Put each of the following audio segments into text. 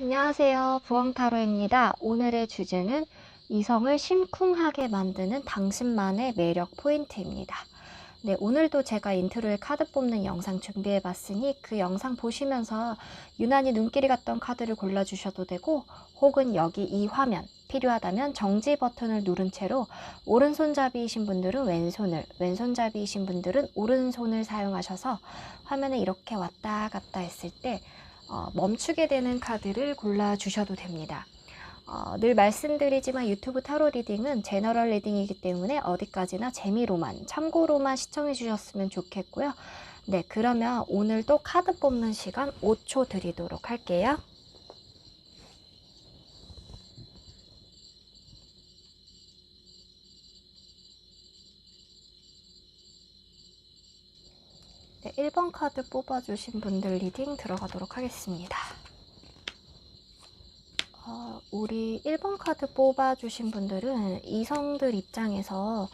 안녕하세요. 부엉타로입니다. 오늘의 주제는 이성을 심쿵하게 만드는 당신만의 매력 포인트입니다. 네, 오늘도 제가 인트로에 카드 뽑는 영상 준비해봤으니 그 영상 보시면서 유난히 눈길이 갔던 카드를 골라주셔도 되고, 혹은 여기 이 화면 필요하다면 정지 버튼을 누른 채로 오른손잡이이신 분들은 왼손을, 왼손잡이이신 분들은 오른손을 사용하셔서 화면에 이렇게 왔다 갔다 했을 때 멈추게 되는 카드를 골라주셔도 됩니다. 늘 말씀드리지만 유튜브 타로 리딩은 제너럴 리딩이기 때문에 어디까지나 재미로만, 참고로만 시청해 주셨으면 좋겠고요. 네, 그러면 오늘도 카드 뽑는 시간 5초 드리도록 할게요. 네, 1번 카드 뽑아주신 분들 리딩 들어가도록 하겠습니다. 우리 1번 카드 뽑아주신 분들은 이성들 입장에서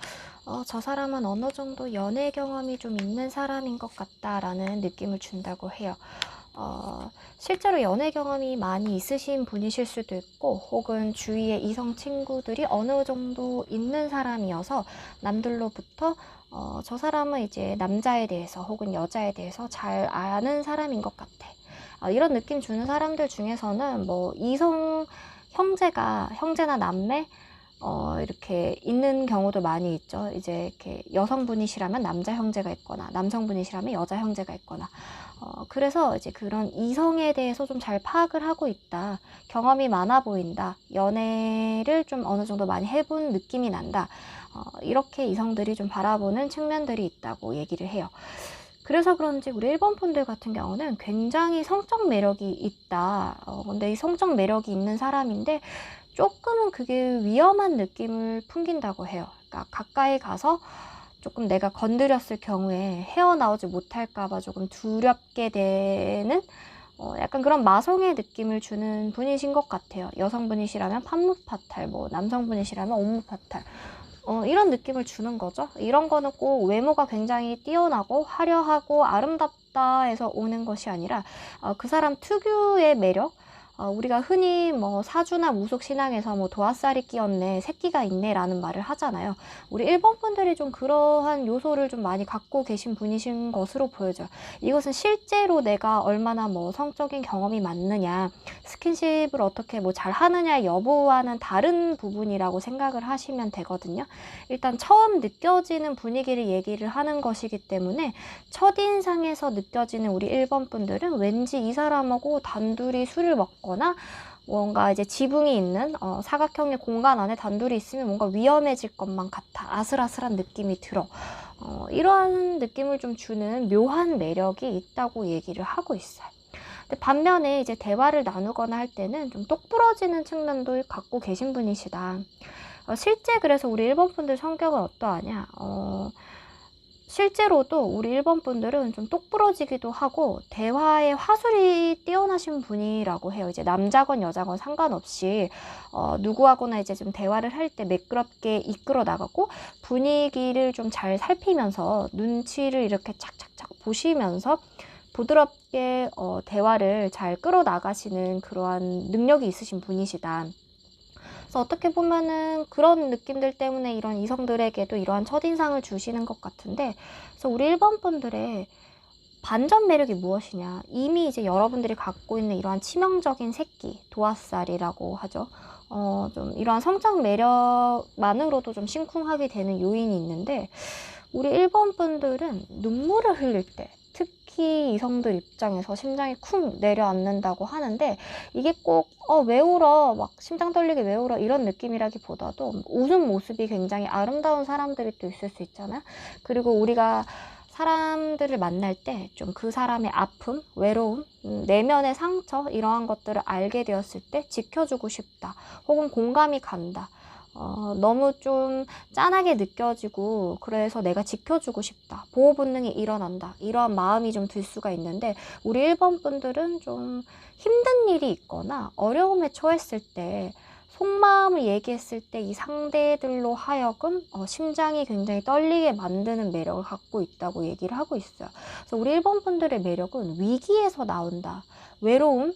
저 사람은 어느 정도 연애 경험이 좀 있는 사람인 것 같다라는 느낌을 준다고 해요. 실제로 연애 경험이 많이 있으신 분이실 수도 있고, 혹은 주위에 이성 친구들이 어느 정도 있는 사람이어서 남들로부터 저 사람은 이제 남자에 대해서 혹은 여자에 대해서 잘 아는 사람인 것 같아. 이런 느낌 주는 사람들 중에서는 뭐 이성 형제나 남매 이렇게 있는 경우도 많이 있죠. 이제 이렇게 여성분이시라면 남자 형제가 있거나 남성분이시라면 여자 형제가 있거나 그래서 이제 그런 이성에 대해서 좀 잘 파악을 하고 있다. 경험이 많아 보인다. 연애를 좀 어느 정도 많이 해본 느낌이 난다. 이렇게 이성들이 좀 바라보는 측면들이 있다고 얘기를 해요. 그래서 그런지 우리 1번 분들 같은 경우는 굉장히 성적 매력이 있다. 근데 이 성적 매력이 있는 사람인데 조금은 그게 위험한 느낌을 풍긴다고 해요. 그러니까 가까이 가서 조금 내가 건드렸을 경우에 헤어나오지 못할까봐 조금 두렵게 되는 약간 그런 마성의 느낌을 주는 분이신 것 같아요. 여성분이시라면 판무파탈, 뭐 남성분이시라면 온무파탈. 이런 느낌을 주는 거죠. 이런 거는 꼭 외모가 굉장히 뛰어나고 화려하고 아름답다 해서 오는 것이 아니라 그 사람 특유의 매력, 우리가 흔히 뭐 사주나 무속 신앙에서 뭐 도화살이 끼었네, 새끼가 있네 라는 말을 하잖아요. 우리 1번 분들이 좀 그러한 요소를 좀 많이 갖고 계신 분이신 것으로 보여져요. 이것은 실제로 내가 얼마나 뭐 성적인 경험이 많느냐, 스킨십을 어떻게 뭐 잘 하느냐 여부와는 다른 부분이라고 생각을 하시면 되거든요. 일단 처음 느껴지는 분위기를 얘기를 하는 것이기 때문에 첫인상에서 느껴지는 우리 1번 분들은 왠지 이 사람하고 단둘이 술을 먹거나 뭔가 이제 지붕이 있는 사각형의 공간 안에 단둘이 있으면 뭔가 위험해질 것만 같아. 아슬아슬한 느낌이 들어. 이러한 느낌을 좀 주는 묘한 매력이 있다고 얘기를 하고 있어요. 근데 반면에 이제 대화를 나누거나 할 때는 좀 똑부러지는 측면도 갖고 계신 분이시다. 실제 그래서 우리 1번 분들 성격은 어떠하냐? 실제로도 우리 1번 분들은 좀 똑부러지기도 하고 대화의 화술이 뛰어나신 분이라고 해요. 이제 남자건 여자건 상관없이 누구하고나 이제 좀 대화를 할 때 매끄럽게 이끌어 나가고 분위기를 좀 잘 살피면서 눈치를 이렇게 착착착 보시면서 부드럽게 대화를 잘 끌어나가시는 그러한 능력이 있으신 분이시다. 그래서 어떻게 보면은 그런 느낌들 때문에 이런 이성들에게도 이러한 첫인상을 주시는 것 같은데, 그래서 우리 1번 분들의 반전 매력이 무엇이냐? 이미 이제 여러분들이 갖고 있는 이러한 치명적인 새끼, 도화살이라고 하죠. 좀 이러한 성적 매력만으로도 좀 심쿵하게 되는 요인이 있는데, 우리 1번 분들은 눈물을 흘릴 때, 특히 이성들 입장에서 심장이 쿵 내려앉는다고 하는데, 이게 꼭 왜 울어? 막 심장 떨리게 왜 울어? 이런 느낌이라기보다도 웃음 모습이 굉장히 아름다운 사람들이 또 있을 수 있잖아요. 그리고 우리가 사람들을 만날 때 좀 그 사람의 아픔, 외로움, 내면의 상처 이러한 것들을 알게 되었을 때 지켜주고 싶다. 혹은 공감이 간다. 너무 좀 짠하게 느껴지고 그래서 내가 지켜주고 싶다. 보호 본능이 일어난다. 이러한 마음이 좀 들 수가 있는데 우리 1번 분들은 좀 힘든 일이 있거나 어려움에 처했을 때 속마음을 얘기했을 때 이 상대들로 하여금 심장이 굉장히 떨리게 만드는 매력을 갖고 있다고 얘기를 하고 있어요. 그래서 우리 1번 분들의 매력은 위기에서 나온다. 외로움,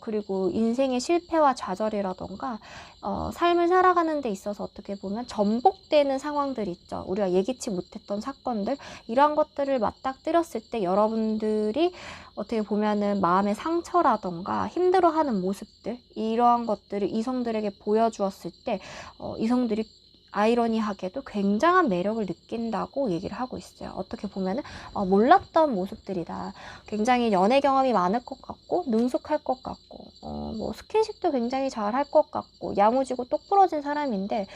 그리고 인생의 실패와 좌절이라던가, 삶을 살아가는 데 있어서 어떻게 보면 전복되는 상황들이 있죠. 우리가 예기치 못했던 사건들, 이러한 것들을 맞닥뜨렸을 때 여러분들이 어떻게 보면은 마음의 상처라던가 힘들어하는 모습들, 이러한 것들을 이성들에게 보여주었을 때, 이성들이 아이러니하게도 굉장한 매력을 느낀다고 얘기를 하고 있어요. 어떻게 보면은 몰랐던 모습들이다. 굉장히 연애 경험이 많을 것 같고 능숙할 것 같고 뭐 스킨십도 굉장히 잘 할 것 같고 야무지고 똑부러진 사람인데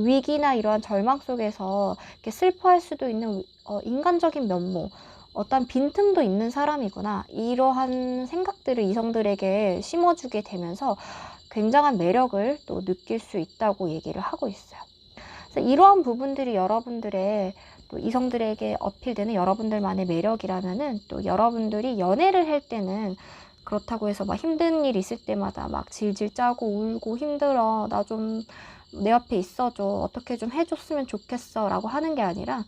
위기나 이러한 절망 속에서 이렇게 슬퍼할 수도 있는 인간적인 면모, 어떤 빈틈도 있는 사람이구나, 이러한 생각들을 이성들에게 심어주게 되면서 굉장한 매력을 또 느낄 수 있다고 얘기를 하고 있어요. 그래서 이러한 부분들이 여러분들의 또 이성들에게 어필되는 여러분들만의 매력이라면은, 또 여러분들이 연애를 할 때는 그렇다고 해서 막 힘든 일 있을 때마다 막 질질 짜고 울고 힘들어, 나 좀 내 옆에 있어줘, 어떻게 좀 해줬으면 좋겠어 라고 하는 게 아니라,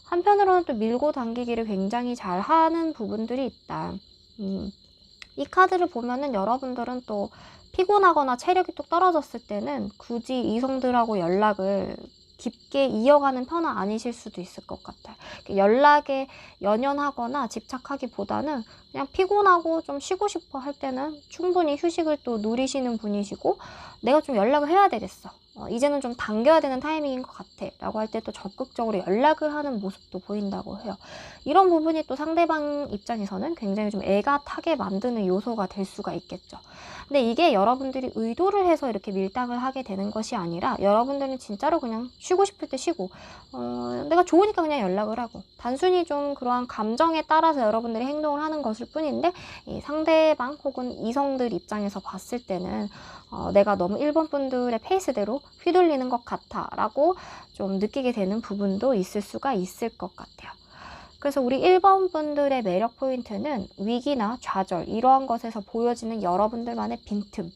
한편으로는 또 밀고 당기기를 굉장히 잘 하는 부분들이 있다. 이 카드를 보면은 여러분들은 또 피곤하거나 체력이 또 떨어졌을 때는 굳이 이성들하고 연락을 깊게 이어가는 편은 아니실 수도 있을 것 같아요. 연락에 연연하거나 집착하기보다는 그냥 피곤하고 좀 쉬고 싶어 할 때는 충분히 휴식을 또 누리시는 분이시고, 내가 좀 연락을 해야 되겠어, 이제는 좀 당겨야 되는 타이밍인 것 같아 라고 할 때 또 적극적으로 연락을 하는 모습도 보인다고 해요. 이런 부분이 또 상대방 입장에서는 굉장히 좀 애가 타게 만드는 요소가 될 수가 있겠죠. 근데 이게 여러분들이 의도를 해서 이렇게 밀당을 하게 되는 것이 아니라, 여러분들은 진짜로 그냥 쉬고 싶을 때 쉬고, 내가 좋으니까 그냥 연락을 하고, 단순히 좀 그러한 감정에 따라서 여러분들이 행동을 하는 것일 뿐인데, 이 상대방 혹은 이성들 입장에서 봤을 때는 내가 너무 일본 분들의 페이스대로 휘둘리는 것 같아 라고 좀 느끼게 되는 부분도 있을 수가 있을 것 같아요. 그래서 우리 1번 분들의 매력 포인트는 위기나 좌절, 이러한 것에서 보여지는 여러분들만의 빈틈,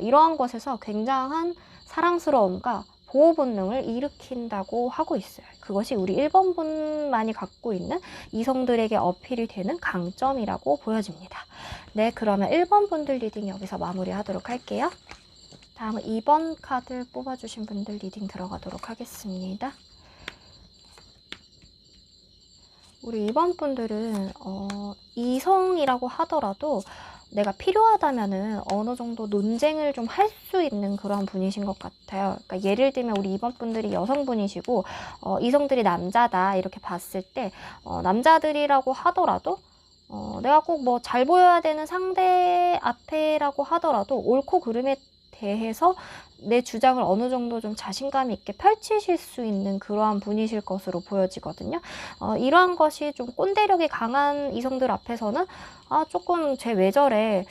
이러한 것에서 굉장한 사랑스러움과 보호 본능을 일으킨다고 하고 있어요. 그것이 우리 1번 분만이 갖고 있는 이성들에게 어필이 되는 강점이라고 보여집니다. 네, 그러면 1번 분들 리딩 여기서 마무리하도록 할게요. 다음은 2번 카드 뽑아주신 분들 리딩 들어가도록 하겠습니다. 우리 2번 분들은 이성이라고 하더라도 내가 필요하다면은 어느 정도 논쟁을 좀 할 수 있는 그런 분이신 것 같아요. 그러니까 예를 들면 우리 2번 분들이 여성분이시고 이성들이 남자다 이렇게 봤을 때, 남자들이라고 하더라도 내가 꼭 뭐 잘 보여야 되는 상대 앞에라고 하더라도 옳고 그름에 대해서 내 주장을 어느 정도 좀 자신감 있게 펼치실 수 있는 그러한 분이실 것으로 보여지거든요. 이러한 것이 좀 꼰대력이 강한 이성들 앞에서는 조금 쟤 왜 저래,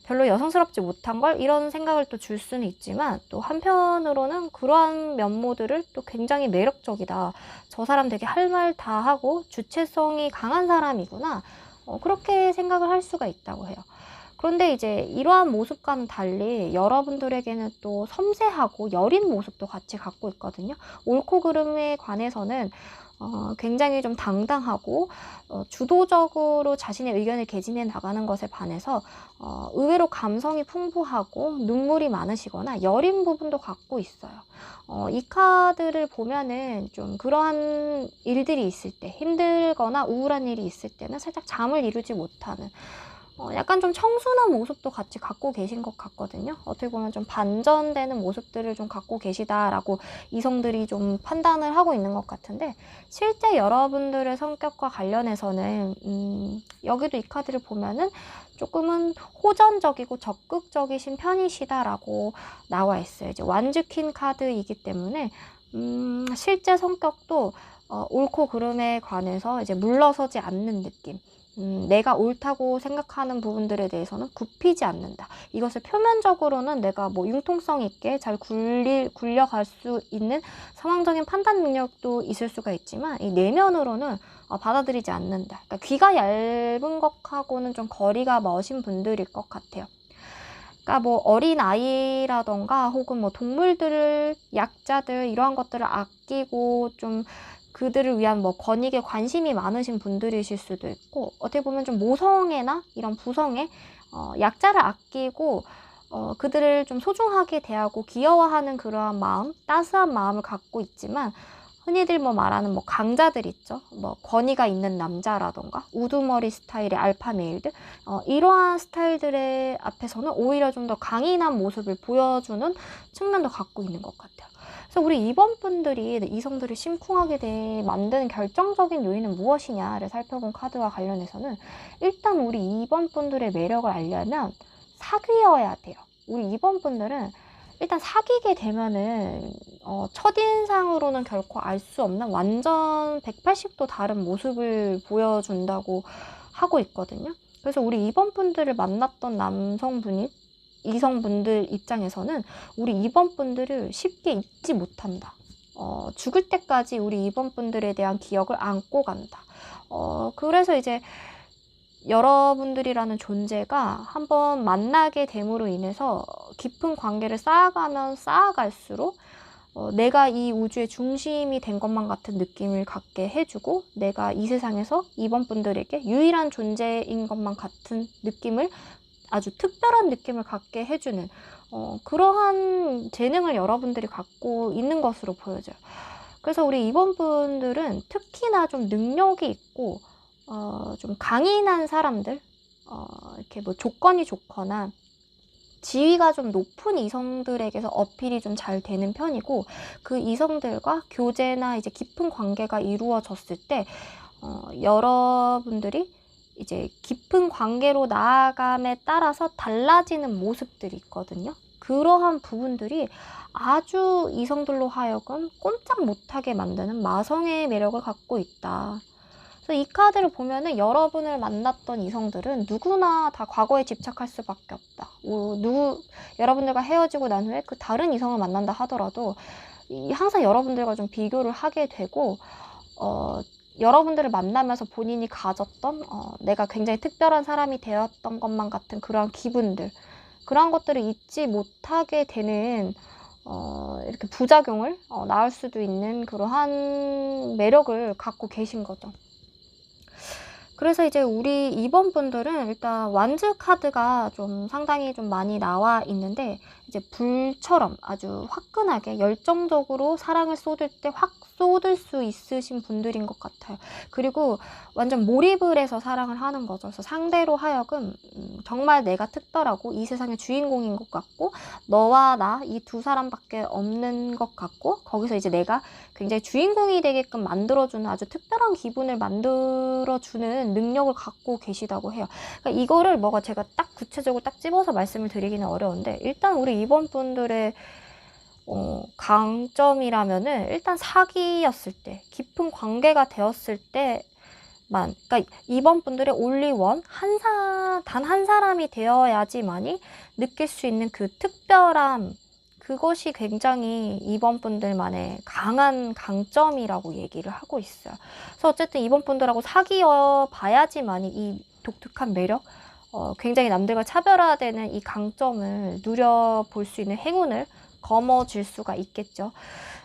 별로 여성스럽지 못한 걸, 이런 생각을 또 줄 수는 있지만, 또 한편으로는 그러한 면모들을 또 굉장히 매력적이다, 저 사람 되게 할 말 다 하고 주체성이 강한 사람이구나, 그렇게 생각을 할 수가 있다고 해요. 그런데 이제 이러한 모습과는 달리 여러분들에게는 또 섬세하고 여린 모습도 같이 갖고 있거든요. 옳고 그름에 관해서는 굉장히 좀 당당하고 주도적으로 자신의 의견을 개진해 나가는 것에 반해서 의외로 감성이 풍부하고 눈물이 많으시거나 여린 부분도 갖고 있어요. 이 카드를 보면은 좀 그러한 일들이 있을 때, 힘들거나 우울한 일이 있을 때는 살짝 잠을 이루지 못하는, 약간 좀 청순한 모습도 같이 갖고 계신 것 같거든요. 어떻게 보면 좀 반전되는 모습들을 좀 갖고 계시다라고 이성들이 좀 판단을 하고 있는 것 같은데, 실제 여러분들의 성격과 관련해서는 여기도 이 카드를 보면은 조금은 호전적이고 적극적이신 편이시다라고 나와 있어요. 이제 완즈 퀸 카드이기 때문에 실제 성격도 옳고 그름에 관해서 이제 물러서지 않는 느낌. 내가 옳다고 생각하는 부분들에 대해서는 굽히지 않는다. 이것을 표면적으로는 내가 뭐 융통성 있게 잘 굴려갈 수 있는 상황적인 판단 능력도 있을 수가 있지만, 이 내면으로는 받아들이지 않는다. 그러니까 귀가 얇은 것하고는 좀 거리가 머신 분들일 것 같아요. 그러니까 뭐 어린 아이라던가 혹은 뭐 동물들을, 약자들, 이러한 것들을 아끼고 좀 그들을 위한 뭐 권익에 관심이 많으신 분들이실 수도 있고, 어떻게 보면 좀 모성애나 이런 부성애, 약자를 아끼고 그들을 좀 소중하게 대하고 귀여워하는 그러한 마음, 따스한 마음을 갖고 있지만, 흔히들 뭐 말하는 뭐 강자들 있죠. 뭐 권위가 있는 남자라던가 우두머리 스타일의 알파 메일들, 이러한 스타일들의 앞에서는 오히려 좀 더 강인한 모습을 보여주는 측면도 갖고 있는 것 같아요. 그래서 우리 2번 분들이 이성들을 심쿵하게 만드는 결정적인 요인은 무엇이냐를 살펴본 카드와 관련해서는, 일단 우리 2번 분들의 매력을 알려면 사귀어야 돼요. 우리 2번 분들은 일단 사귀게 되면은 첫인상으로는 결코 알 수 없는 완전 180도 다른 모습을 보여준다고 하고 있거든요. 그래서 우리 2번 분들을 만났던 남성분이 이성분들 입장에서는 우리 2번 분들을 쉽게 잊지 못한다. 죽을 때까지 우리 2번 분들에 대한 기억을 안고 간다. 그래서 이제 여러분들이라는 존재가 한번 만나게 됨으로 인해서 깊은 관계를 쌓아가면 쌓아갈수록 내가 이 우주의 중심이 된 것만 같은 느낌을 갖게 해주고, 내가 이 세상에서 2번 분들에게 유일한 존재인 것만 같은 느낌을, 아주 특별한 느낌을 갖게 해주는 그러한 재능을 여러분들이 갖고 있는 것으로 보여져요. 그래서 우리 2번 분들은 특히나 좀 능력이 있고 좀 강인한 사람들, 이렇게 뭐 조건이 좋거나 지위가 좀 높은 이성들에게서 어필이 좀 잘 되는 편이고, 그 이성들과 교제나 이제 깊은 관계가 이루어졌을 때 여러분들이 이제 깊은 관계로 나아감에 따라서 달라지는 모습들이 있거든요. 그러한 부분들이 아주 이성들로 하여금 꼼짝 못하게 만드는 마성의 매력을 갖고 있다. 그래서 이 카드를 보면은 여러분을 만났던 이성들은 누구나 다 과거에 집착할 수밖에 없다. 여러분들과 헤어지고 난 후에 그 다른 이성을 만난다 하더라도 항상 여러분들과 좀 비교를 하게 되고, 여러분들을 만나면서 본인이 가졌던 내가 굉장히 특별한 사람이 되었던 것만 같은 그러한 기분들, 그러한 것들을 잊지 못하게 되는 이렇게 부작용을 낳을 수도 있는 그러한 매력을 갖고 계신 거죠. 그래서 이제 우리 2번 분들은 일단 완즈 카드가 좀 상당히 좀 많이 나와 있는데, 이제 불처럼 아주 화끈하게 열정적으로 사랑을 쏟을 때 확 쏟을 수 있으신 분들인 것 같아요. 그리고 완전 몰입을 해서 사랑을 하는 거죠. 그래서 상대로 하여금 정말 내가 특별하고 이 세상의 주인공인 것 같고, 너와 나 이 두 사람밖에 없는 것 같고, 거기서 이제 내가 굉장히 주인공이 되게끔 만들어주는 아주 특별한 기분을 만들어주는 능력을 갖고 계시다고 해요. 그러니까 이거를 뭐가 제가 딱 구체적으로 딱 집어서 말씀을 드리기는 어려운데, 일단 우리 2번 분들의 강점이라면은 일단 사귀었을 때, 깊은 관계가 되었을 때만, 그러니까 2번 분들의 올리원, 단 한 사람이 되어야지만이 느낄 수 있는 그 특별함, 그것이 굉장히 2번 분들만의 강한 강점이라고 얘기를 하고 있어요. 그래서 어쨌든 2번 분들하고 사귀어 봐야지만이 이 독특한 매력, 굉장히 남들과 차별화되는 이 강점을 누려볼 수 있는 행운을 거머쥘 수가 있겠죠.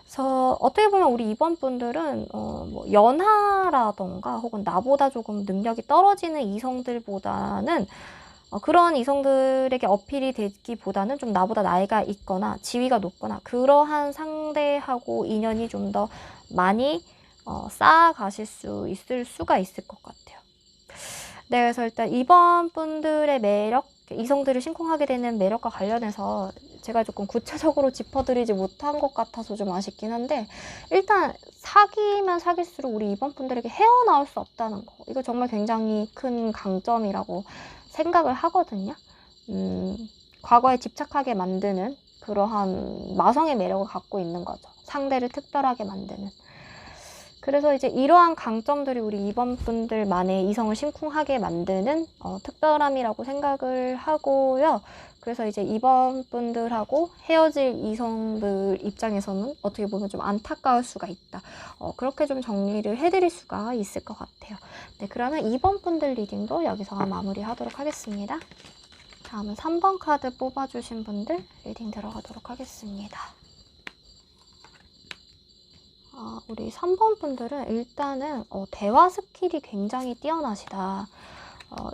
그래서 어떻게 보면 우리 2번 분들은 뭐 연하라던가 혹은 나보다 조금 능력이 떨어지는 이성들보다는 그런 이성들에게 어필이 되기보다는 좀 나보다 나이가 있거나 지위가 높거나 그러한 상대하고 인연이 좀 더 많이 쌓아가실 수 있을 수가 있을 것 같아요. 네, 그래서 일단 2번 분들의 매력, 이성들을 심쿵하게 되는 매력과 관련해서 제가 조금 구체적으로 짚어드리지 못한 것 같아서 좀 아쉽긴 한데, 일단 사귀면 사귈수록 우리 2번 분들에게 헤어나올 수 없다는 거, 이거 정말 굉장히 큰 강점이라고 생각을 하거든요. 과거에 집착하게 만드는 그러한 마성의 매력을 갖고 있는 거죠. 상대를 특별하게 만드는. 그래서 이제 이러한 강점들이 우리 2번 분들만의 이성을 심쿵하게 만드는 특별함이라고 생각을 하고요. 그래서 이제 2번 분들하고 헤어질 이성들 입장에서는 어떻게 보면 좀 안타까울 수가 있다. 그렇게 좀 정리를 해드릴 수가 있을 것 같아요. 네, 그러면 2번 분들 리딩도 여기서 마무리하도록 하겠습니다. 다음은 3번 카드 뽑아주신 분들 리딩 들어가도록 하겠습니다. 우리 3번 분들은 일단은 대화 스킬이 굉장히 뛰어나시다.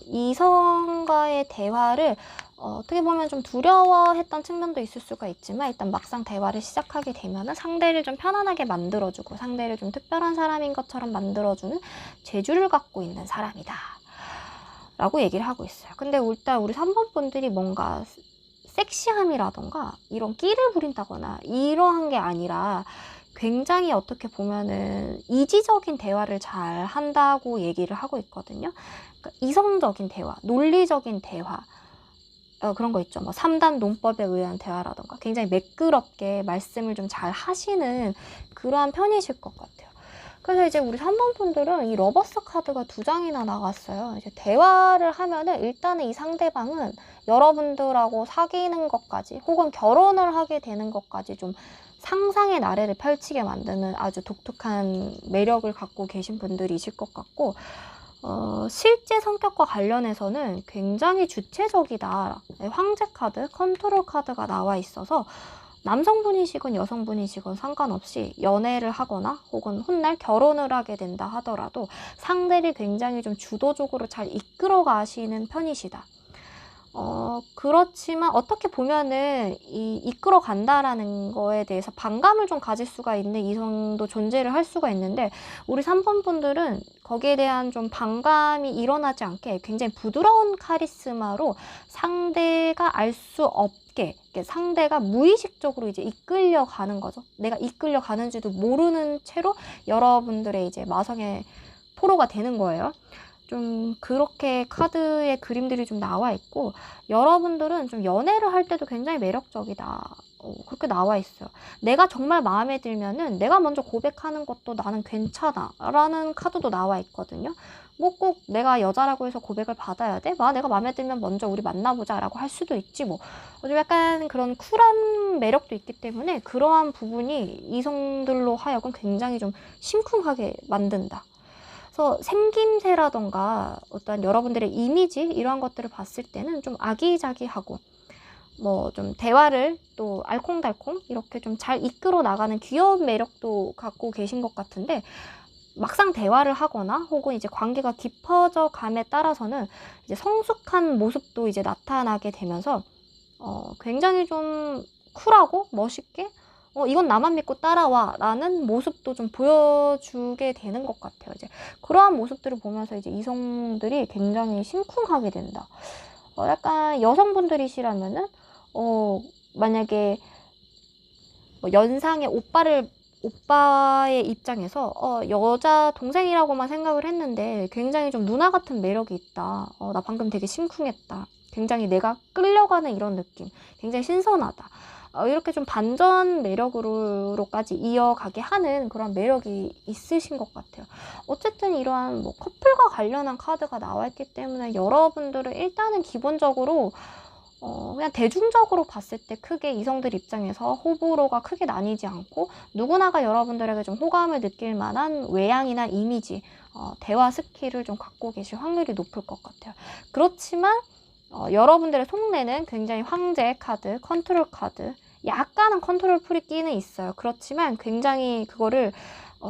이성과의 대화를 어떻게 보면 좀 두려워했던 측면도 있을 수가 있지만 일단 막상 대화를 시작하게 되면은 상대를 좀 편안하게 만들어주고 상대를 좀 특별한 사람인 것처럼 만들어주는 재주를 갖고 있는 사람이다 라고 얘기를 하고 있어요. 근데 일단 우리 3번 분들이 뭔가 섹시함이라던가 이런 끼를 부린다거나 이러한 게 아니라 굉장히 어떻게 보면은 이지적인 대화를 잘 한다고 얘기를 하고 있거든요. 그러니까 이성적인 대화, 논리적인 대화, 그런 거 있죠. 뭐 3단 논법에 의한 대화라던가 굉장히 매끄럽게 말씀을 좀 잘 하시는 그러한 편이실 것 같아요. 그래서 이제 우리 3번 분들은 이 러버스 카드가 2장이나 나갔어요. 이제 대화를 하면은 일단은 이 상대방은 여러분들하고 사귀는 것까지 혹은 결혼을 하게 되는 것까지 좀 상상의 나래를 펼치게 만드는 아주 독특한 매력을 갖고 계신 분들이실 것 같고, 실제 성격과 관련해서는 굉장히 주체적이다. 황제 카드, 컨트롤 카드가 나와 있어서 남성분이시건 여성분이시건 상관없이 연애를 하거나 혹은 훗날 결혼을 하게 된다 하더라도 상대를 굉장히 좀 주도적으로 잘 이끌어 가시는 편이시다. 그렇지만 어떻게 보면은 이끌어 간다라는 거에 대해서 반감을 좀 가질 수가 있는 이성도 존재를 할 수가 있는데 우리 3번 분들은 거기에 대한 좀 반감이 일어나지 않게 굉장히 부드러운 카리스마로 상대가 알 수 없게 상대가 무의식적으로 이제 이끌려 가는 거죠. 내가 이끌려 가는지도 모르는 채로 여러분들의 이제 마성의 포로가 되는 거예요. 좀 그렇게 카드의 그림들이 좀 나와 있고 여러분들은 좀 연애를 할 때도 굉장히 매력적이다. 그렇게 나와 있어요. 내가 정말 마음에 들면은 내가 먼저 고백하는 것도 나는 괜찮아 라는 카드도 나와 있거든요. 뭐 꼭 내가 여자라고 해서 고백을 받아야 돼? 내가 마음에 들면 먼저 우리 만나보자 라고 할 수도 있지 뭐. 좀 약간 그런 쿨한 매력도 있기 때문에 그러한 부분이 이성들로 하여금 굉장히 좀 심쿵하게 만든다. 그래서 생김새라던가 어떤 여러분들의 이미지 이러한 것들을 봤을 때는 좀 아기자기하고 뭐 좀 대화를 또 알콩달콩 이렇게 좀 잘 이끌어 나가는 귀여운 매력도 갖고 계신 것 같은데 막상 대화를 하거나 혹은 이제 관계가 깊어져 감에 따라서는 이제 성숙한 모습도 이제 나타나게 되면서 굉장히 좀 쿨하고 멋있게 이건 나만 믿고 따라와 라는 모습도 좀 보여주게 되는 것 같아요. 이제 그러한 모습들을 보면서 이제 이성들이 굉장히 심쿵하게 된다. 약간 여성분들이시라면은 만약에 뭐 연상의 오빠의 입장에서 여자 동생이라고만 생각을 했는데 굉장히 좀 누나 같은 매력이 있다. 나 방금 되게 심쿵했다. 굉장히 내가 끌려가는 이런 느낌. 굉장히 신선하다. 이렇게 좀 반전 매력으로까지 이어가게 하는 그런 매력이 있으신 것 같아요. 어쨌든 이러한 뭐 커플과 관련한 카드가 나와 있기 때문에 여러분들은 일단은 기본적으로 그냥 대중적으로 봤을 때 크게 이성들 입장에서 호불호가 크게 나뉘지 않고 누구나가 여러분들에게 좀 호감을 느낄 만한 외양이나 이미지, 대화 스킬을 좀 갖고 계실 확률이 높을 것 같아요. 그렇지만 여러분들의 속내는 굉장히 황제 카드, 컨트롤 카드, 약간은 컨트롤 프리끼는 있어요. 그렇지만 굉장히 그거를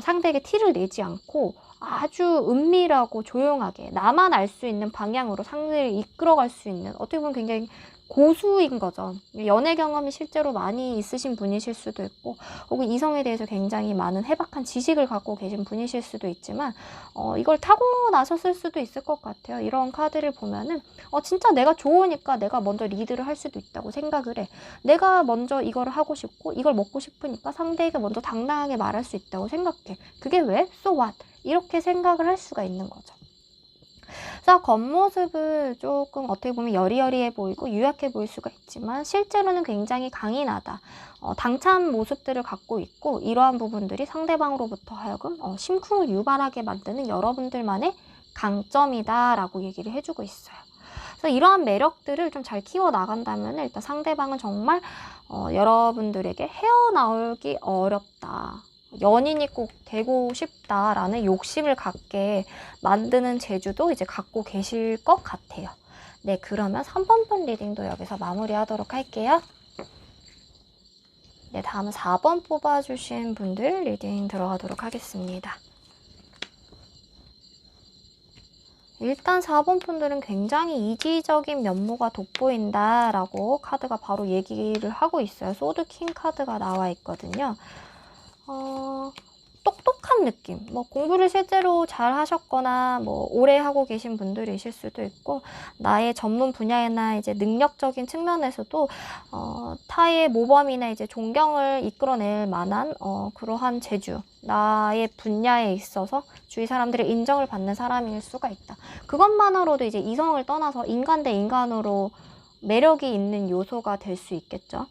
상대에게 티를 내지 않고 아주 은밀하고 조용하게 나만 알 수 있는 방향으로 상대를 이끌어갈 수 있는 어떻게 보면 굉장히 고수인 거죠. 연애 경험이 실제로 많이 있으신 분이실 수도 있고 혹은 이성에 대해서 굉장히 많은 해박한 지식을 갖고 계신 분이실 수도 있지만 이걸 타고나셨을 수도 있을 것 같아요. 이런 카드를 보면은 진짜 내가 좋으니까 내가 먼저 리드를 할 수도 있다고 생각을 해. 내가 먼저 이거를 하고 싶고 이걸 먹고 싶으니까 상대에게 먼저 당당하게 말할 수 있다고 생각해. 그게 왜? So what? 이렇게 생각을 할 수가 있는 거죠. 그래서 겉모습은 조금 어떻게 보면 여리여리해 보이고 유약해 보일 수가 있지만 실제로는 굉장히 강인하다. 당찬 모습들을 갖고 있고 이러한 부분들이 상대방으로부터 하여금 심쿵을 유발하게 만드는 여러분들만의 강점이다 라고 얘기를 해주고 있어요. 그래서 이러한 매력들을 좀 잘 키워나간다면 일단 상대방은 정말 여러분들에게 헤어나오기 어렵다. 연인이 꼭 되고 싶다라는 욕심을 갖게 만드는 재주도 이제 갖고 계실 것 같아요. 네, 그러면 3번 분 리딩도 여기서 마무리하도록 할게요. 네, 다음 4번 뽑아주신 분들 리딩 들어가도록 하겠습니다. 일단 4번 분들은 굉장히 이기적인 면모가 돋보인다 라고 카드가 바로 얘기를 하고 있어요. 소드 킹 카드가 나와 있거든요. 똑똑한 느낌, 뭐 공부를 실제로 잘 하셨거나 뭐 오래 하고 계신 분들이실 수도 있고, 나의 전문 분야나 이제 능력적인 측면에서도 타의 모범이나 이제 존경을 이끌어낼 만한 그러한 재주, 나의 분야에 있어서 주위 사람들의 인정을 받는 사람일 수가 있다. 그것만으로도 이제 이성을 떠나서 인간 대 인간으로 매력이 있는 요소가 될 수 있겠죠.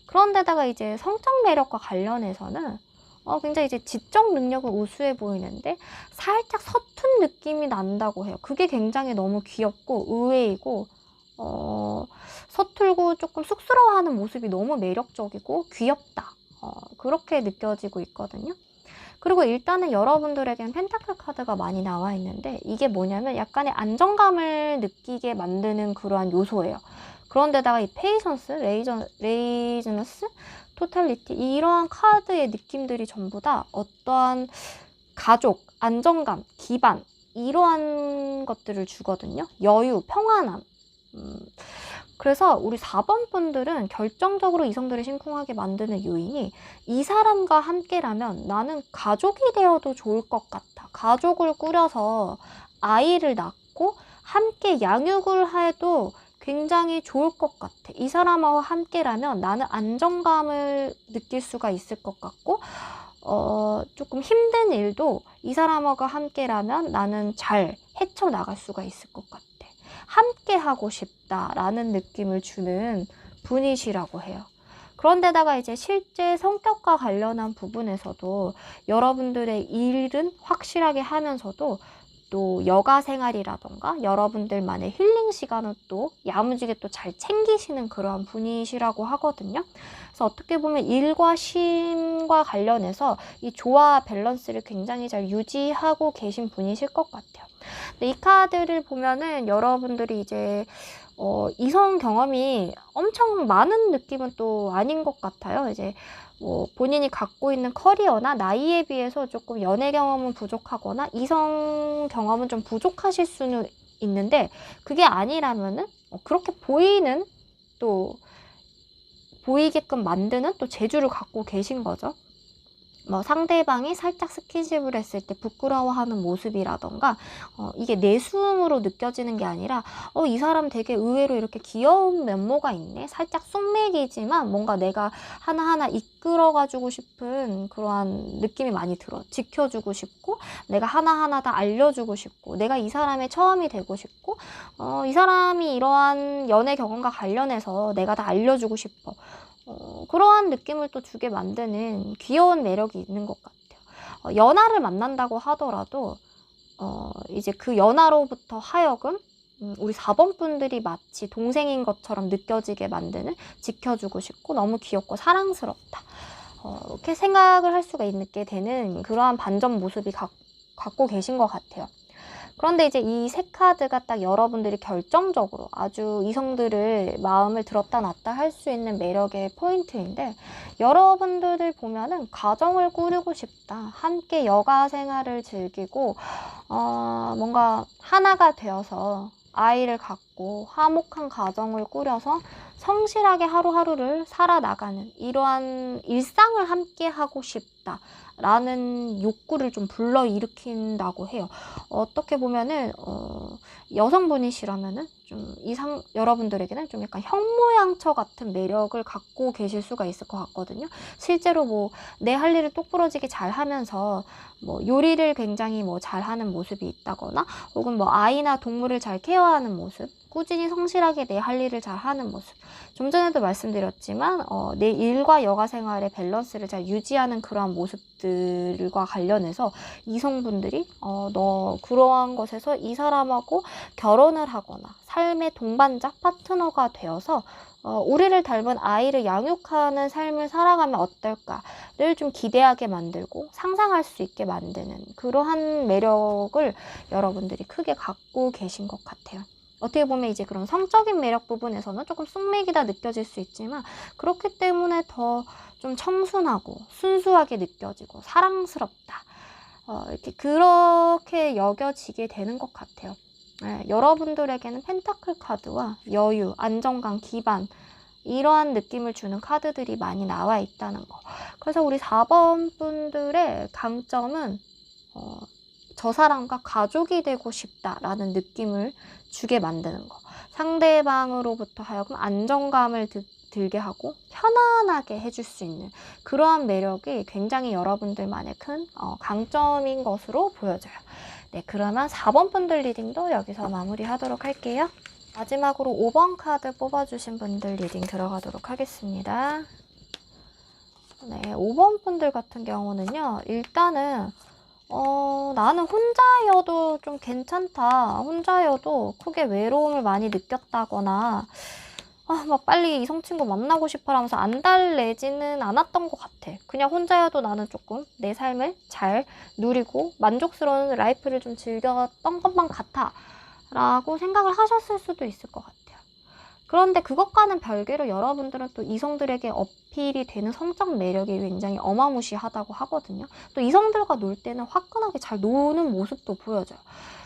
그런데다가 이제 성적 매력과 관련해서는 굉장히 이제 지적 능력은 우수해 보이는데 살짝 서툰 느낌이 난다고 해요. 그게 굉장히 너무 귀엽고 의외이고, 서툴고 조금 쑥스러워하는 모습이 너무 매력적이고 귀엽다. 그렇게 느껴지고 있거든요. 그리고 일단은 여러분들에겐 펜타클 카드가 많이 나와 있는데, 이게 뭐냐면 약간의 안정감을 느끼게 만드는 그러한 요소예요. 그런데다가 이 페이션스, 레이저너스, 토탈리티, 이러한 카드의 느낌들이 전부 다 어떠한 가족, 안정감, 기반, 이러한 것들을 주거든요. 여유, 평안함. 그래서 우리 4번 분들은 결정적으로 이성들을 심쿵하게 만드는 요인이, 이 사람과 함께라면 나는 가족이 되어도 좋을 것 같아. 가족을 꾸려서 아이를 낳고 함께 양육을 해도 굉장히 좋을 것 같아. 이 사람하고 함께라면 나는 안정감을 느낄 수가 있을 것 같고, 조금 힘든 일도 이 사람하고 함께라면 나는 잘 헤쳐나갈 수가 있을 것 같아. 함께 하고 싶다라는 느낌을 주는 분이시라고 해요. 그런데다가 이제 실제 성격과 관련한 부분에서도 여러분들의 일은 확실하게 하면서도 또 여가 생활이라던가 여러분들만의 힐링 시간을 또 야무지게 또 잘 챙기시는 그러한 분이시라고 하거든요. 그래서 어떻게 보면 일과 쉼과 관련해서 이 조화 밸런스를 굉장히 잘 유지하고 계신 분이실 것 같아요. 근데 이 카드를 보면은 여러분들이 이제 이성 경험이 엄청 많은 느낌은 또 아닌 것 같아요. 이제 뭐 본인이 갖고 있는 커리어나 나이에 비해서 조금 연애 경험은 부족하거나 이성 경험은 좀 부족하실 수는 있는데, 그게 아니라면은 그렇게 보이는, 또 보이게끔 만드는 또 재주를 갖고 계신 거죠. 뭐 상대방이 살짝 스킨십을 했을 때 부끄러워하는 모습이라던가, 이게 내숭으로 느껴지는 게 아니라 이 사람 되게 의외로 이렇게 귀여운 면모가 있네, 살짝 쑥맥이지만 뭔가 내가 하나하나 이끌어가주고 싶은 그러한 느낌이 많이 들어. 지켜주고 싶고, 내가 하나하나 다 알려주고 싶고, 내가 이 사람의 처음이 되고 싶고, 이 사람이 이러한 연애 경험과 관련해서 내가 다 알려주고 싶어. 그러한 느낌을 또 주게 만드는 귀여운 매력이 있는 것 같아요. 연하를 만난다고 하더라도 이제 그 연하로부터 하여금 우리 4번 분들이 마치 동생인 것처럼 느껴지게 만드는, 지켜주고 싶고 너무 귀엽고 사랑스럽다, 이렇게 생각을 할 수가 있게 되는 그러한 반전 모습이 갖고 계신 것 같아요. 그런데 이제 이 세 카드가 딱 여러분들이 결정적으로 아주 이성들을 마음을 들었다 놨다 할 수 있는 매력의 포인트인데, 여러분들을 보면은 가정을 꾸리고 싶다, 함께 여가 생활을 즐기고 뭔가 하나가 되어서 아이를 갖고 화목한 가정을 꾸려서 성실하게 하루하루를 살아나가는 이러한 일상을 함께 하고 싶다 라는 욕구를 좀 불러일으킨다고 해요. 어떻게 보면은 여성분이시라면은 좀 여러분들에게는 좀 약간 형모양처 같은 매력을 갖고 계실 수가 있을 것 같거든요. 실제로 뭐 내 할 일을 똑부러지게 잘 하면서 뭐 요리를 굉장히 뭐 잘하는 모습이 있다거나, 혹은 뭐 아이나 동물을 잘 케어하는 모습, 꾸준히 성실하게 내 할 일을 잘 하는 모습, 좀 전에도 말씀드렸지만 내 일과 여가 생활의 밸런스를 잘 유지하는 그러한 모습들과 관련해서 이성분들이 너 그러한 것에서 이 사람하고 결혼을 하거나 삶의 동반자, 파트너가 되어서 우리를 닮은 아이를 양육하는 삶을 살아가면 어떨까를 좀 기대하게 만들고 상상할 수 있게 만드는 그러한 매력을 여러분들이 크게 갖고 계신 것 같아요. 어떻게 보면 이제 그런 성적인 매력 부분에서는 조금 쑥맥이다 느껴질 수 있지만, 그렇기 때문에 더 좀 청순하고 순수하게 느껴지고 사랑스럽다, 이렇게 그렇게 여겨지게 되는 것 같아요. 네, 여러분들에게는 펜타클 카드와 여유, 안정감, 기반, 이러한 느낌을 주는 카드들이 많이 나와 있다는 거. 그래서 우리 4번 분들의 강점은 저 사람과 가족이 되고 싶다라는 느낌을 주게 만드는 거. 상대방으로부터 하여금 안정감을 들게 하고 편안하게 해줄 수 있는 그러한 매력이 굉장히 여러분들만의 큰 강점인 것으로 보여져요. 네, 그러면 4번 분들 리딩도 여기서 마무리하도록 할게요. 마지막으로 5번 카드 뽑아주신 분들 리딩 들어가도록 하겠습니다. 네, 5번 분들 같은 경우는요, 일단은 나는 혼자여도 좀 괜찮다, 혼자여도 크게 외로움을 많이 느꼈다거나 막 빨리 이성 친구 만나고 싶어 하면서 안달내지는 않았던 것 같아. 그냥 혼자여도 나는 조금 내 삶을 잘 누리고 만족스러운 라이프를 좀 즐겼던 것만 같아 라고 생각을 하셨을 수도 있을 것 같아요. 그런데 그것과는 별개로 여러분들은 또 이성들에게 어필이 되는 성적 매력이 굉장히 어마무시하다고 하거든요. 또 이성들과 놀 때는 화끈하게 잘 노는 모습도 보여져요.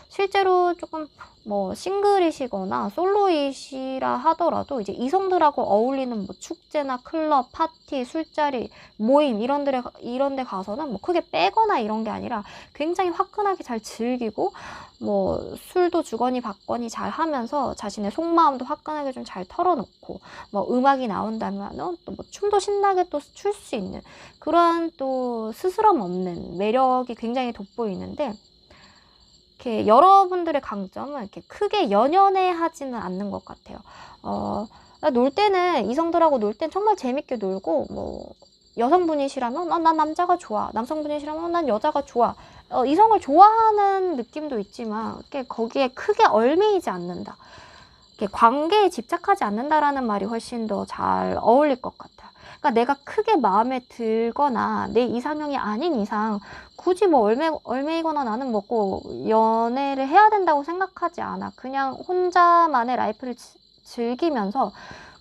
실제로 조금 뭐 싱글이시거나 솔로이시라 하더라도 이제 이성들하고 어울리는 뭐 축제나 클럽, 파티, 술자리, 모임 이런 데 가서는 뭐 크게 빼거나 이런 게 아니라 굉장히 화끈하게 잘 즐기고 뭐 술도 주거니 받거니 잘 하면서 자신의 속마음도 화끈하게 좀 잘 털어놓고 뭐 음악이 나온다면은 또 뭐 춤도 신나게 또 출 수 있는 그러한 또 스스럼 없는 매력이 굉장히 돋보이는데, 이렇게 여러분들의 강점은 이렇게 크게 연연해 하지는 않는 것 같아요. 놀 때는 이성들하고 놀 땐 정말 재밌게 놀고, 뭐 여성분이시라면 난 남자가 좋아, 남성분이시라면 난 여자가 좋아, 이성을 좋아하는 느낌도 있지만 이렇게 거기에 크게 얽매이지 않는다, 이렇게 관계에 집착하지 않는다라는 말이 훨씬 더 잘 어울릴 것 같아요. 그러니까 내가 크게 마음에 들거나 내 이상형이 아닌 이상 굳이 뭐 얽매이거나 나는 먹고 연애를 해야 된다고 생각하지 않아. 그냥 혼자만의 라이프를 즐기면서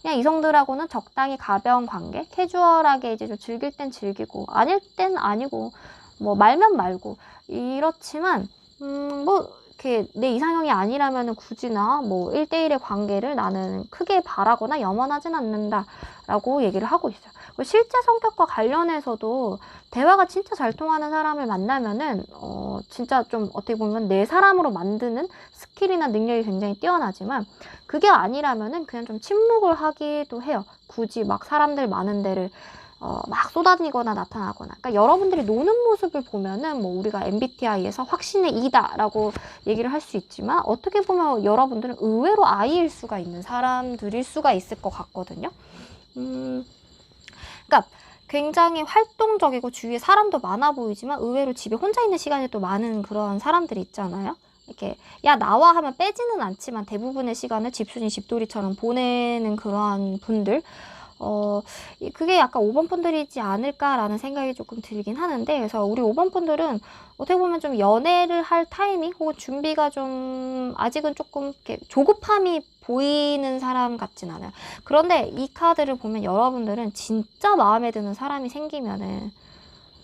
그냥 이성들하고는 적당히 가벼운 관계, 캐주얼하게 이제 좀 즐길 땐 즐기고 아닐 땐 아니고 뭐 말면 말고 이렇지만 뭐 이렇게 내 이상형이 아니라면은 굳이나 뭐 1대1의 관계를 나는 크게 바라거나 염원하진 않는다라고 얘기를 하고 있어요. 실제 성격과 관련해서도 대화가 진짜 잘 통하는 사람을 만나면은 진짜 좀 어떻게 보면 내 사람으로 만드는 스킬이나 능력이 굉장히 뛰어나지만, 그게 아니라면은 그냥 좀 침묵을 하기도 해요. 굳이 막 사람들 많은 데를 막 쏟아지거나 나타나거나. 그러니까 여러분들이 노는 모습을 보면은 뭐 우리가 MBTI에서 확신의 E다라고 얘기를 할 수 있지만, 어떻게 보면 여러분들은 의외로 I일 수가 있는 사람들일 수가 있을 것 같거든요. 그러니까 굉장히 활동적이고 주위에 사람도 많아 보이지만 의외로 집에 혼자 있는 시간이 또 많은 그런 사람들이 있잖아요. 이렇게 야 나와 하면 빼지는 않지만 대부분의 시간을 집순이 집돌이처럼 보내는 그러한 분들, 그게 약간 5번 분들이지 않을까라는 생각이 조금 들긴 하는데, 그래서 우리 5번 분들은 어떻게 보면 좀 연애를 할 타이밍 혹은 준비가 좀 아직은 조금 이렇게 조급함이 보이는 사람 같진 않아요. 그런데 이 카드를 보면 여러분들은 진짜 마음에 드는 사람이 생기면은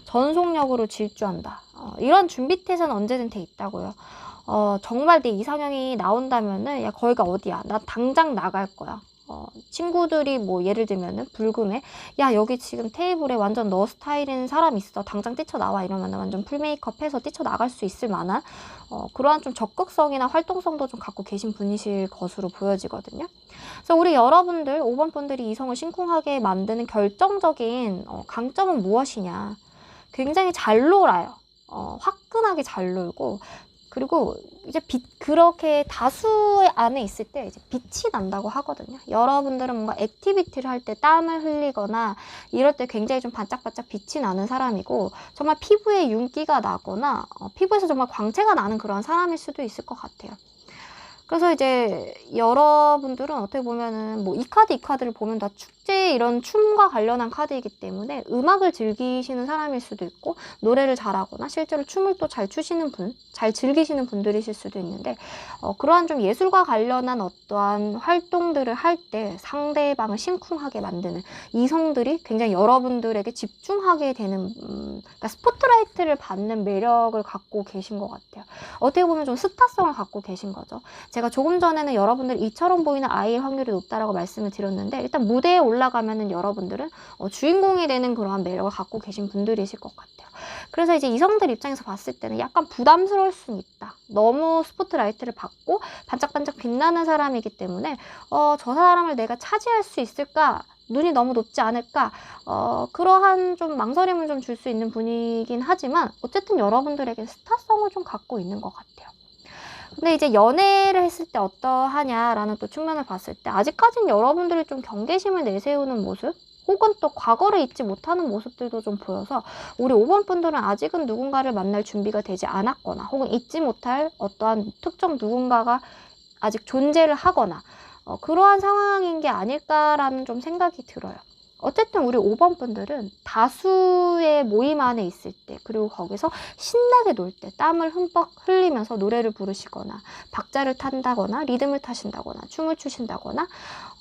전속력으로 질주한다, 이런 준비 태세는 언제든 돼 있다고요. 정말 내 이상형이 나온다면은 야 거기가 어디야, 나 당장 나갈 거야. 친구들이 뭐 예를 들면은 불금에 야 여기 지금 테이블에 완전 너 스타일인 사람 있어, 당장 뛰쳐나와, 이러면 완전 풀 메이크업 해서 뛰쳐나갈 수 있을 만한 그러한 좀 적극성이나 활동성도 좀 갖고 계신 분이실 것으로 보여지거든요. 그래서 우리 여러분들 5번 분들이 이성을 심쿵하게 만드는 결정적인 강점은 무엇이냐, 굉장히 잘 놀아요. 화끈하게 잘 놀고, 그리고 이제 그렇게 다수 안에 있을 때 이제 빛이 난다고 하거든요. 여러분들은 뭔가 액티비티를 할 때 땀을 흘리거나 이럴 때 굉장히 좀 반짝반짝 빛이 나는 사람이고, 정말 피부에 윤기가 나거나 피부에서 정말 광채가 나는 그런 사람일 수도 있을 것 같아요. 그래서 이제 여러분들은 어떻게 보면은 뭐 이 카드를 보면 다 특히 이런 춤과 관련한 카드이기 때문에 음악을 즐기시는 사람일 수도 있고 노래를 잘하거나 실제로 춤을 또 잘 추시는 분, 잘 즐기시는 분들이실 수도 있는데 그러한 좀 예술과 관련한 어떠한 활동들을 할 때 상대방을 심쿵하게 만드는 이성들이 굉장히 여러분들에게 집중하게 되는 그러니까 스포트라이트를 받는 매력을 갖고 계신 것 같아요. 어떻게 보면 좀 스타성을 갖고 계신 거죠. 제가 조금 전에는 여러분들 이처럼 보이는 아이일 확률이 높다라고 말씀을 드렸는데 일단 무대에 올라가면은 여러분들은 주인공이 되는 그러한 매력을 갖고 계신 분들이실 것 같아요. 그래서 이제 이성들 입장에서 봤을 때는 약간 부담스러울 수는 있다. 너무 스포트라이트를 받고 반짝반짝 빛나는 사람이기 때문에 저 사람을 내가 차지할 수 있을까? 눈이 너무 높지 않을까? 그러한 좀 망설임을 좀 줄 수 있는 분이긴 하지만 어쨌든 여러분들에게 스타성을 좀 갖고 있는 것 같아요. 근데 이제 연애를 했을 때 어떠하냐라는 또 측면을 봤을 때 아직까지는 여러분들이 좀 경계심을 내세우는 모습 혹은 또 과거를 잊지 못하는 모습들도 좀 보여서 우리 5번 분들은 아직은 누군가를 만날 준비가 되지 않았거나 혹은 잊지 못할 어떠한 특정 누군가가 아직 존재를 하거나 그러한 상황인 게 아닐까라는 좀 생각이 들어요. 어쨌든 우리 5번 분들은 다수의 모임 안에 있을 때 그리고 거기서 신나게 놀 때 땀을 흠뻑 흘리면서 노래를 부르시거나 박자를 탄다거나 리듬을 타신다거나 춤을 추신다거나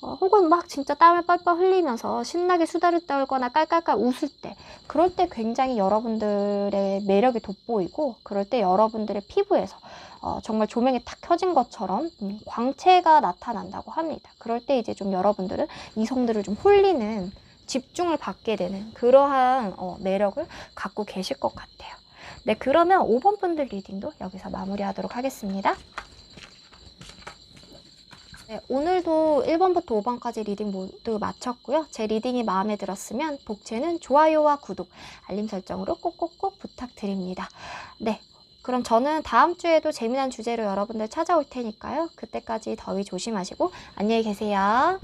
혹은 막 진짜 땀을 뻘뻘 흘리면서 신나게 수다를 떨거나 깔깔깔 웃을 때 그럴 때 굉장히 여러분들의 매력이 돋보이고 그럴 때 여러분들의 피부에서 정말 조명이 탁 켜진 것처럼 광채가 나타난다고 합니다. 그럴 때 이제 좀 여러분들은 이성들을 좀 홀리는 집중을 받게 되는 그러한 매력을 갖고 계실 것 같아요. 네, 그러면 5번 분들 리딩도 여기서 마무리하도록 하겠습니다. 네, 오늘도 1번부터 5번까지 리딩 모두 마쳤고요. 제 리딩이 마음에 들었으면 복채는 좋아요와 구독, 알림 설정으로 꼭꼭꼭 부탁드립니다. 네, 그럼 저는 다음 주에도 재미난 주제로 여러분들 찾아올 테니까요. 그때까지 더위 조심하시고 안녕히 계세요.